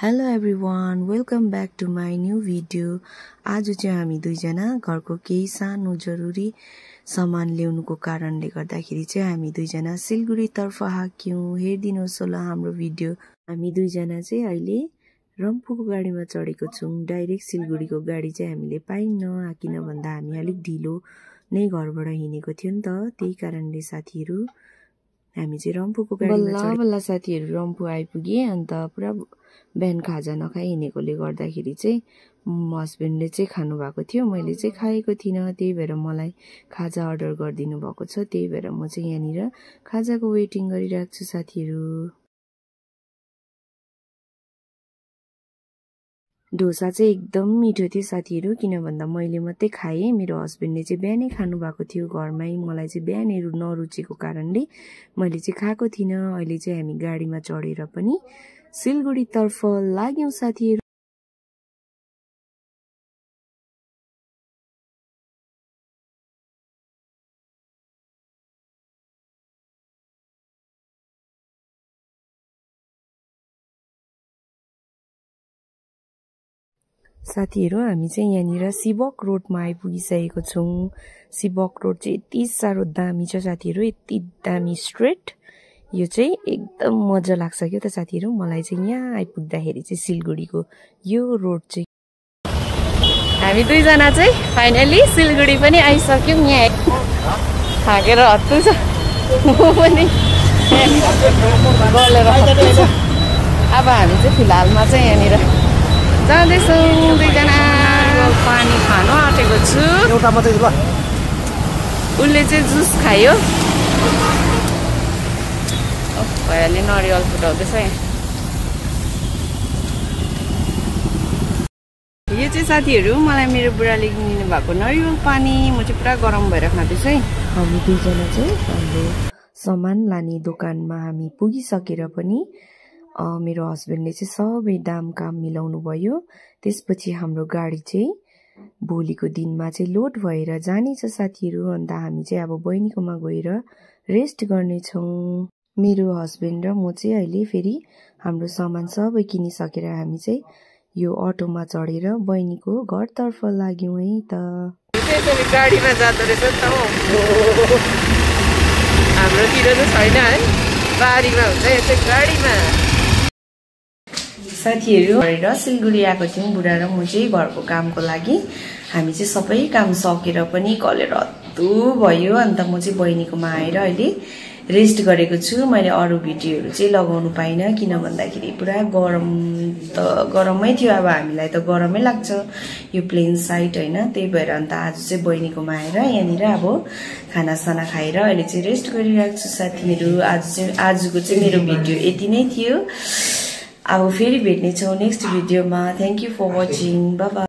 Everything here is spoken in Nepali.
Hello everyone, welcome back to my new video. आज चाहिँ हामी दुईजना घरको केही सानो जरुरी सामान ल्याउनुको कारणले गर्दाखेरि चाहिँ हामी दुईजना सिलगढी तर्फ हाक्यौं। हेर्दिनुहोस् होला हाम्रो भिडियो। हामी दुईजना चाहिँ अहिले रम्फूको गाडीमा चढेको छौं। डाइरेक्ट सिलगढीको गाडी चाहिँ हामीले पाइन्न, किन भन्दा हामी अलिक ढिलो नै घरबाट हिँडेको थियो नि त। त्यही कारणले साथीहरु हामी चाहिँ रम्फूको गाडीमा चढेको। बल्ल साथीहरु रम्फू आइपुगे। अन्त पुरा बिहान खाजा नखाइ हिँडेकोले गर्दाखेरि चाहिँ हस्बेन्डले चाहिँ खानु भएको थियो, मैले चाहिँ खाएको थिइनँ। त्यही भएर मलाई खाजा अर्डर गरिदिनु भएको छ। त्यही भएर म चाहिँ यहाँनिर खाजाको वेटिङ गरिरहेको छु साथीहरु। डोसा चाहिँ एकदम मिठो थियो साथीहरु, किन भन्दा मैले मात्रै खाएँ, मेरो हस्बेन्डले चाहिँ बिहानै खानु भएको थियो घरमै। मलाई चाहिँ बिहानै नरुचेको कारणले मैले चाहिँ खाएको थिइनँ। अहिले चाहिँ हामी गाडीमा चढेर पनि सिलगढी तर्फ लाग्यौं साथीहरु। साथीहरु हामी चाहिँ यहाँनिर सिबक रोडमा आइपुगिसकेको छौं। सिबक रोड चाहिँ यति साह्रो दामी छ साथीहरु, यति दामी स्ट्रेट। यो चाहिँ एकदम मजा लाग्छ के त साथीहरु। मलाई चाहिँ यहाँ आइपुग्दाखेरि चाहिँ सिलगढीको यो रोड चाहिँ। हामी दुईजना चाहिँ फाइनली सिलगढी पनि आइसक्यौं। यहाँ थाकेर हत्तु छ, म पनि गलेर हत्तु छ। अब हामी चाहिँ फिलहालमा चाहिँ यहाँनिर जाँदैछौँ दुईजना। पानी खानु आँटेको छु। एउटा मात्रै ल। उसले चाहिँ जुस खायो। भैयाले नरिवल फुटाउँदैछ यहाँ। यो चाहिँ साथीहरु मलाई मेरो बुढाले किनिदिनु भएको नरिवल पानी। म चाहिँ पुरा गरम भएर खाँदैछु है। हामी दुईजना चाहिँ हाम्रो सामान लाने दोकानमा हामी पुगिसकेर पनि मेरो हस्बेन्डले चाहिँ सबै दाम काम मिलाउनु भयो। त्यसपछि हाम्रो गाडी चाहिँ भोलिको दिनमा चाहिँ लोड भएर जानेछ साथीहरु। अन्त हामी चाहिँ अब बहिनीकोमा गएर रेस्ट गर्नेछौँ। मेरो हस्बेन्ड र म चाहिँ अहिले फेरि हाम्रो सामान सबै किनिसकेर हामी चाहिँ यो अटोमा चढेर बहिनीको घरतर्फ लाग्यौं है त। त्यसरी गाडीमा जाँदो रहेछ नि त हो। हाम्रोतिर चाहिँ छैन है, बारीमा हुन्छ यो चाहिँ गाडीमा। साथीहरु गरेर सिलगढी आएको थियौं बुढा र म चाहिँ घरको कामको लागि। हामी चाहिँ सबै काम सकेर पनि कलेर हत्तु भयो। अन्त म चाहिँ बहिनीकोमा आएर अहिले रेस्ट गरेको छु। मैले अरु भिडियोहरु चाहिँ लगाउनु पाइनँ, किन भन्दाखेरि पुरा गरम त गरमै थियो। अब हामीलाई त गरमै लाग्छ यो प्लेन साइड हैन। त्यही भएर अन्त आज चाहिँ बहिनीकोमा आएर यहाँनिर अब खानासाना खाएर अहिले चाहिँ रेस्ट गरिरहेको छु साथीहरु। आजको चाहिँ मेरो भिडियो यति नै थियो। अब फेरि भेट्ने छौं नेक्स्ट भिडियोमा। Thank you for watching. Bye by.